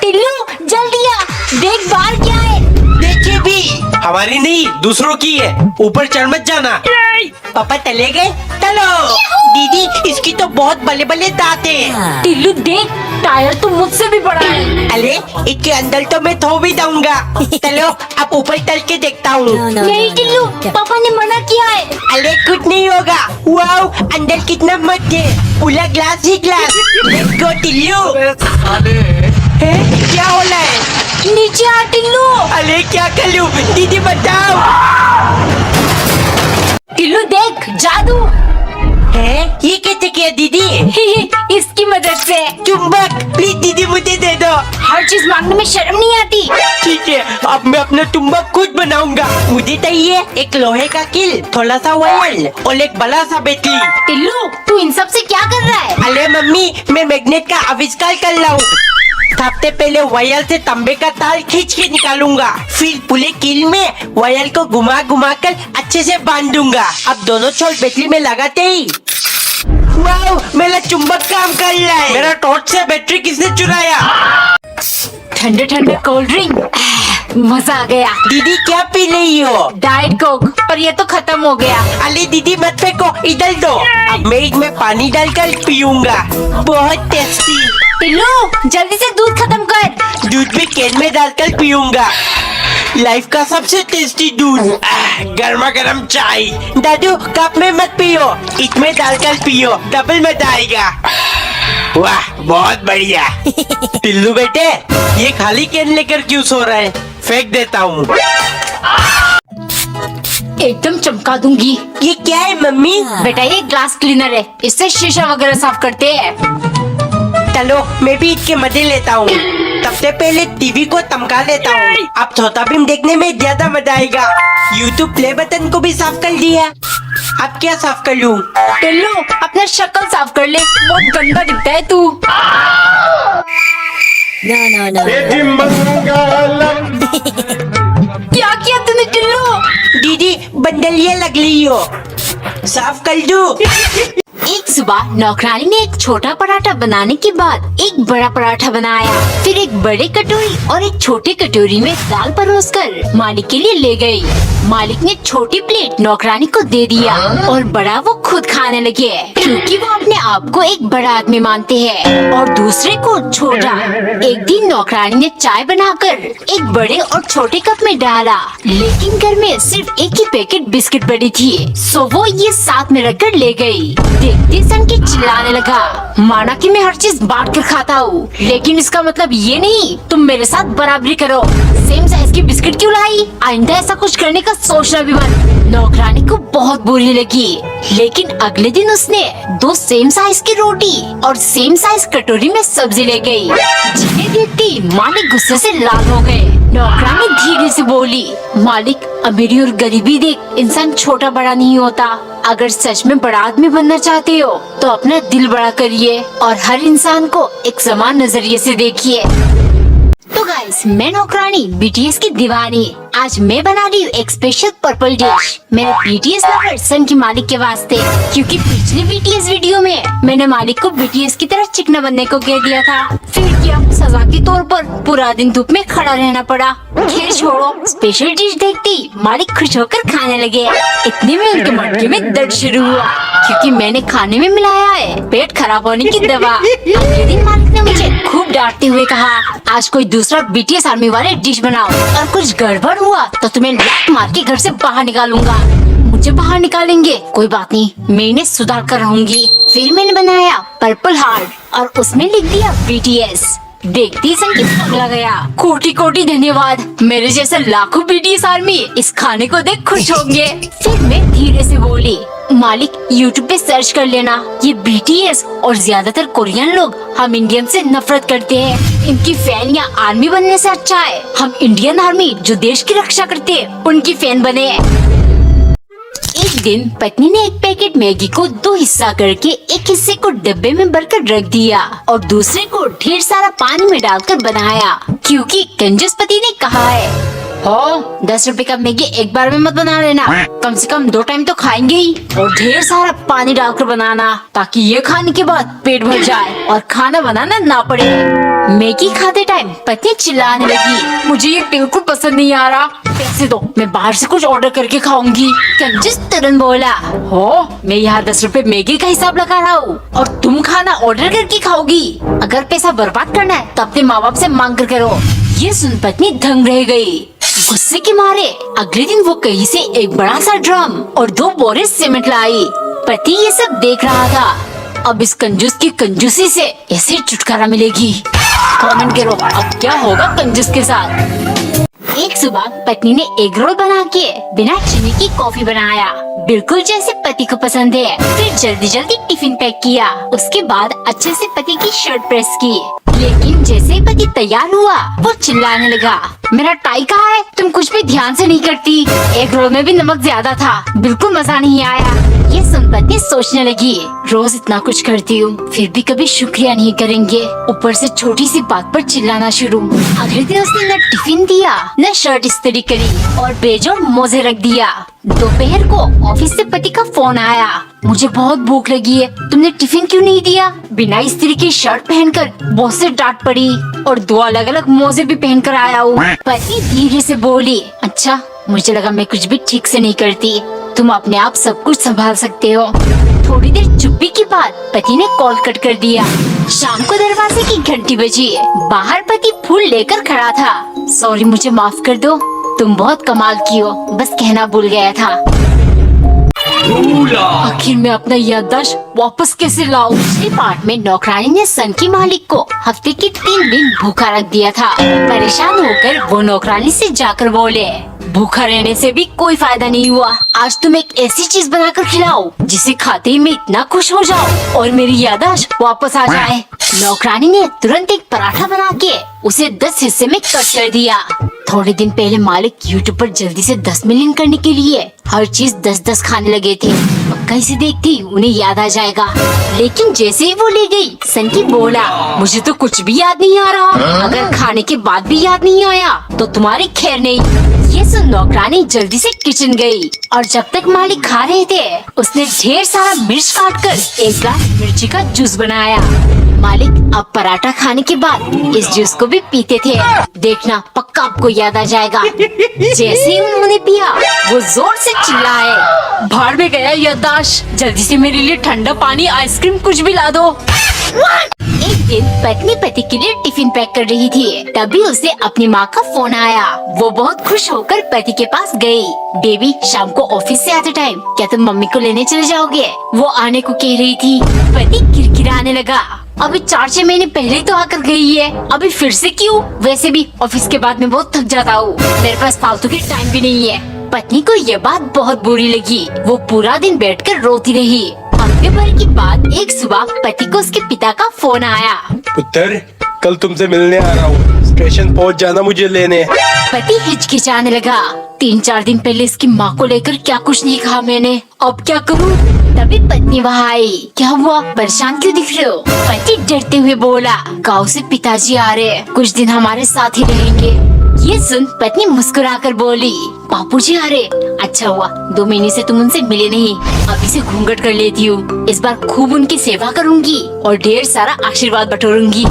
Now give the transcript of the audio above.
टिल्लू जल्दी आ, देख बाहर क्या है। देखिए भी, हमारी नहीं दूसरों की है। ऊपर चढ़ मत जाना। पापा चले गए। चलो दीदी, इसकी तो बहुत बड़े बड़े दांत हैं। टिल्लू देख, टायर तो मुझसे भी बड़ा है। अरे इसके अंदर तो मैं थो भी दूंगा। चलो अब ऊपर चल के देखता हूँ। नहीं टिल्लू, पापा ने मना किया है। अरे कुछ नहीं होगा। वाओ, अंदर कितना मस्त है, पूरा glass he glass. Let's go Tillu. है क्या हो रहा है? नीचे आ टिल्लू। अरे क्या कर लूं? दीदी बचाओ। टिल्लू देख, जादू है ये कैसे किया दीदी? इसकी मदद से। चुंबक, प्लीज दीदी मुझे दे दो। हर चीज मांगने में शर्म नहीं आती। ठीक है, अब मैं अपना चुंबक खुद बनाऊंगा। मुझे चाहिए एक लोहे का किल, थोड़ा सा वायर और एक बड़ा सा बैटरी। टिल्लू तू इन सब से क्या कर रहा है? अरे मम्मी, मैं मैग्नेट का आविष्कार कर रहा हूँ। सबसे पहले वायर से तांबे का तार खींच के निकालूंगा, फिर पूरे किल में वायर को घुमा घुमा कर अच्छे से बांध दूंगा। अब दोनों छोर बैटरी में लगाते ही वाओ, मेरा चुंबक काम कर रहा है। मेरा टॉर्च से बैटरी किसने चुराया? ठंडे ठंडे कोल्ड ड्रिंक, मजा आ गया। दीदी क्या पी रही हो? डाइट कोक, पर ये तो खत्म हो गया। अरे दीदी मत फेंको, इधर दो। अब मैं इसमें पानी डालकर पीऊंगा, बहुत टेस्टी। टिल्लू जल्दी से दूध खत्म कर। दूध भी कैन में डालकर पीऊंगा, लाइफ का सबसे टेस्टी दूध। गर्मा गर्म चाय। दादू कप में मत पियो, इसमें डालकर पियो, डबल मजा आएगा। वाह बहुत बढ़िया। टिल्लू बेटे, ये खाली कैन लेकर क्यों सो रहा है? फेंक देता हूँ। एकदम चमका दूंगी। ये क्या है मम्मी? बेटा ये ग्लास क्लीनर है, इससे शीशा वगैरह साफ करते हैं। चलो मैं भी इसके मजे लेता हूँ। सबसे पहले टीवी को चमका लेता हूँ। अब छोटा भीम देखने में ज्यादा मजा आएगा। यूट्यूब प्ले बटन को भी साफ कर दिया। अब क्या साफ कर लूँ? टिल्लू अपना शक्ल साफ कर ले, बहुत गंदा दिखता है तू। क्या किया तूने टिल्लू? दीदी बंडलिया लग रही हो, साफ कर दूँ? एक सुबह नौकरानी ने एक छोटा पराठा बनाने के बाद एक बड़ा पराठा बनाया, फिर एक बड़े कटोरी और एक छोटे कटोरी में दाल परोसकर मालिक के लिए ले गई। मालिक ने छोटी प्लेट नौकरानी को दे दिया और बड़ा वो खुद खाने लगे, क्योंकि वो अपने आप को एक बड़ा आदमी मानते हैं और दूसरे को छोटा। एक दिन नौकरानी ने चाय बनाकर एक बड़े और छोटे कप में डाला, लेकिन घर में सिर्फ एक ही पैकेट बिस्किट पड़ी थी, सो वो ये साथ में रखकर ले गई। देखते सन की चिल्लाने लगा, माना कि मैं हर चीज बांट कर खाता हूँ, लेकिन इसका मतलब ये नहीं तुम मेरे साथ बराबरी करो। सेम साइज की बिस्किट क्यों लाई? आइंदा ऐसा कुछ करने का सोचना भी मत। नौकरानी को बहुत बुरी लगी, लेकिन अगले दिन उसने 2 सेम साइज की रोटी और सेम साइज कटोरी में सब्जी ले गई, जिन्हें देखती मालिक गुस्से से लाल हो गए। नौकरानी धीरे से बोली, मालिक अमीरी और गरीबी देख इंसान छोटा बड़ा नहीं होता। अगर सच में बड़ा आदमी बनना चाहते हो तो अपना दिल बड़ा करिए और हर इंसान को एक समान नजरिए से देखिए। तो गाइस, मैं नौकरानी बीटीएस की दीवानी। आज मैं बना रही हूँ एक स्पेशल पर्पल डिश मेरे बीटीएस लवर सन की मालिक के वास्ते, क्योंकि पिछली बीटीएस वीडियो में मैंने मालिक को बीटीएस की तरह चिकना बनने को कह दिया था, फिर क्या सजा के तौर पर पूरा दिन धूप में खड़ा रहना पड़ा। खैर छोड़ो, स्पेशल डिश देखती मालिक खुश होकर खाने लगे। इतने में उनके मटके में दर्द शुरू हुआ, क्योंकि मैंने खाने में मिलाया है पेट खराब होने की दवा। अगले दिन मालिक ने मुझे खूब डांटते हुए कहा, आज कोई दूसरा बीटीएस आर्मी वाले डिश बनाओ और कुछ गड़बड़ हुआ तो तुम्हें लात मार के घर से बाहर निकालूंगा। मुझे बाहर निकालेंगे कोई बात नहीं, मैं इन्हें सुधार कर रहूंगी। फिर मैंने बनाया पर्पल हार्ट और उसमें लिख दिया बीटीएस। देखती सन की पगला गया। कोटि कोटि धन्यवाद, मेरे जैसे लाखों बीटीएस आर्मी इस खाने को देख खुश होंगे। फिर मैं धीरे से बोली, मालिक यूट्यूब पे सर्च कर लेना, ये बीटीएस और ज्यादातर कोरियन लोग हम इंडियन से नफरत करते हैं। इनकी फैन या आर्मी बनने से अच्छा है हम इंडियन आर्मी जो देश की रक्षा करते हैं उनकी फैन बने। एक दिन पत्नी ने एक पैकेट मैगी को 2 हिस्सा करके एक हिस्से को डब्बे में भरकर रख दिया और दूसरे को ढेर सारा पानी में डालकर बनाया, क्योंकि कंजूस पति ने कहा है हो 10 रुपए का मैगी एक बार में मत बना लेना, कम से कम 2 टाइम तो खाएंगे ही। और ढेर सारा पानी डालकर बनाना ताकि ये खाने के बाद पेट भर जाए और खाना बनाना ना पड़े। मैगी खाते टाइम पत्नी चिल्लाने लगी, मुझे ये बिल्कुल पसंद नहीं आ रहा, पैसे दो, मैं बाहर से कुछ ऑर्डर करके खाऊंगी। कंजूस तुरंत बोला, हो मैं यहाँ 10 रुपए मैगी का हिसाब लगा रहा हूँ और तुम खाना ऑर्डर करके खाओगी। अगर पैसा बर्बाद करना है तो अपने माँ बाप से मांग कर करो। ये सुन पत्नी दंग रह गई। गुस्से के मारे अगले दिन वो कहीं से एक बड़ा सा ड्रम और 2 बोरे सीमेंट लाई। पति ये सब देख रहा था। अब इस कंजूस की कंजूसी से ऐसे छुटकारा मिलेगी। कमेंट करो अब क्या होगा कंजूस के साथ। एक सुबह पत्नी ने एग रोल बना के बिना चीनी की कॉफी बनाया, बिल्कुल जैसे पति को पसंद है। फिर जल्दी जल्दी टिफिन पैक किया। उसके बाद अच्छे से पति की शर्ट प्रेस की। लेकिन जैसे ही पति तैयार हुआ वो चिल्लाने लगा, मेरा टाई कहाँ है? तुम कुछ भी ध्यान से नहीं करती। एग रोल में भी नमक ज्यादा था, बिल्कुल मजा नहीं आया। ये सुन पत्नी सोचने लगी, रोज इतना कुछ करती हूँ फिर भी कभी शुक्रिया नहीं करेंगे, ऊपर से छोटी सी बात पर चिल्लाना शुरू। अगले दिन उसने न टिफिन दिया न शर्ट इस्त्री करी और बेजोड़ मोजे रख दिया। दोपहर को ऑफिस से पति का फोन आया, मुझे बहुत भूख लगी है, तुमने टिफिन क्यों नहीं दिया? बिना इस्त्री की शर्ट पहनकर बॉस से डांट पड़ी और 2 अलग अलग मोजे भी पहनकर आया हूँ। पत्नी धीरे से बोली, अच्छा मुझे लगा मैं कुछ भी ठीक से नहीं करती, तुम अपने आप सब कुछ संभाल सकते हो। थोड़ी देर चुप्पी के बाद पति ने कॉल कट कर दिया। शाम को दरवाजे की घंटी बजी। बाहर पति फूल लेकर खड़ा था। सॉरी मुझे माफ कर दो, तुम बहुत कमाल की हो, बस कहना भूल गया था। आखिर मैं अपना याददाश्त वापस कैसे लाऊं? पिछले पार्ट में नौकरानी ने सन की मालिक को हफ्ते के 3 दिन भूखा रख दिया था। परेशान होकर वो नौकरानी से जाकर बोले, भूखा रहने से भी कोई फायदा नहीं हुआ, आज तुम एक ऐसी चीज बनाकर खिलाओ जिसे खाते ही मैं इतना खुश हो जाऊं और मेरी याददाश्त वापस आ जाए। नौकरानी ने तुरंत एक पराठा बना के उसे 10 हिस्से में कट कर दिया। थोड़े दिन पहले मालिक यूट्यूब पर जल्दी से 10 मिलियन करने के लिए हर चीज 10-10 खाने लगे थे। अब कैसे देखती उन्हें याद आ जाएगा। लेकिन जैसे ही वो ले गई, सन्नी बोला, मुझे तो कुछ भी याद नहीं आ रहा, अगर खाने के बाद भी याद नहीं आया तो तुम्हारी खैर नहीं। ये सुन नौकरानी जल्दी से किचन गई और जब तक मालिक खा रहे थे उसने ढेर सारा मिर्च काट कर एक ग्लास मिर्ची का जूस बनाया। मालिक अब पराठा खाने के बाद इस जूस को भी पीते थे, देखना पक्का आपको याद आ जाएगा। जैसे ही उन्होंने पिया वो जोर से चिल्लाए, भाड़ में गया याददाश्त, जल्दी से मेरे लिए ठंडा पानी आइसक्रीम कुछ भी ला दो। एक दिन पत्नी पति के लिए टिफिन पैक कर रही थी, तभी उसे अपनी माँ का फोन आया। वो बहुत खुश होकर पति के पास गई। बेबी शाम को ऑफिस से आते टाइम क्या तुम मम्मी को लेने चले जाओगे? वो आने को कह रही थी। पति किरकिराने लगा, अभी 4-6 महीने पहले तो आकर गई है, अभी फिर से क्यों? वैसे भी ऑफिस के बाद मैं बहुत थक जाता हूँ, मेरे पास फालतू की टाइम भी नहीं है। पत्नी को ये बात बहुत बुरी लगी, वो पूरा दिन बैठकर रोती रही। हफ्ते भर के बाद एक सुबह पति को उसके पिता का फोन आया। पुत्र कल तुमसे मिलने आ रहा हूँ, स्टेशन पहुँच जाना मुझे लेने। पति हिचकिचाने लगा, 3-4 दिन पहले इसकी माँ को लेकर क्या कुछ नहीं कहा मैंने, अब क्या करूँ? तभी पत्नी वहाँ आई। क्या हुआ, परेशान क्यों दिख रहे हो? पति डरते हुए बोला, गाँव से पिताजी आ रहे हैं, कुछ दिन हमारे साथ ही रहेंगे। ये सुन पत्नी मुस्कुराकर बोली, बापूजी आ रहे, अच्छा हुआ 2 महीने से तुम उनसे मिले नहीं, अभी से घूंघट कर लेती हूँ, इस बार खूब उनकी सेवा करूँगी और ढेर सारा आशीर्वाद बटोरूंगी।